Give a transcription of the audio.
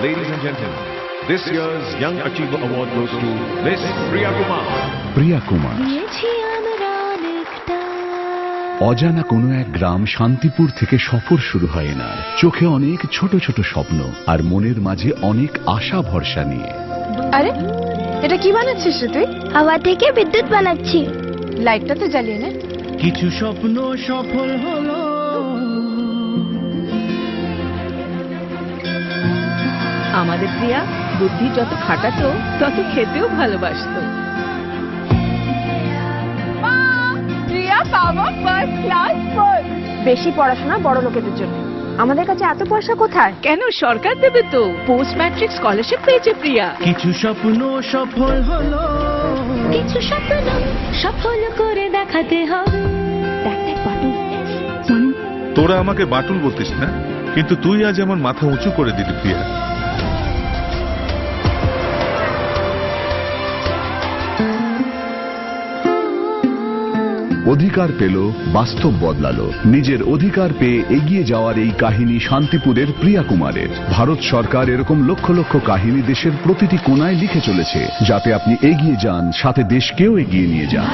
Ladies and gentlemen, this year's Young Achiever Award goes to Miss Priya Kumar. প্রিয়া কুমার অজানা কোনো এক গ্রাম শান্তিপুর থেকে সফর শুরু হয় এনার। চোখে অনেক ছোট ছোট স্বপ্ন আর মনের মাঝে অনেক আশা ভরসা নিয়ে। আরে এটা কি বানাচ্ছিস রে তুই? হাওয়া থেকে বিদ্যুৎ বানাচ্ছি। লাইটটা তো জ্বালিয়ে নে। কিছু স্বপ্ন সফল হলো, আমাদের প্রিয়া বুদ্ধি যত খাটাতো তত খেতেও ভালোবাসতো। প্রিয়া পাবো ফার্স্ট ক্লাস ফুড। বেশি পড়াশোনা বড় লোকেদের জন্য, আমাদের কাছে এত পয়সা কোথায়? কেন, সরকার দেবে তো। পোস্ট ম্যাট্রিক স্কলারশিপ পেয়েছে প্রিয়া। কিছু স্বপ্ন সফল হলো, কিছু স্বপ্ন সফল করে দেখাতে হবে। দেখ বাটুল, তোরা আমাকে বাটুল বলতিস না, কিন্তু তুই আজ আমার মাথা উঁচু করে দিলি প্রিয়া। অধিকার পেল, বাস্তব বদলালো। নিজের অধিকার পেয়ে এগিয়ে যাওয়ার এই কাহিনী শান্তিপুরের প্রিয়া কুমারের। ভারত সরকার এরকম লক্ষ লক্ষ কাহিনী দেশের প্রতিটি কোণায় লিখে চলেছে, যাতে আপনি এগিয়ে যান, সাথে দেশকেও এগিয়ে নিয়ে যান।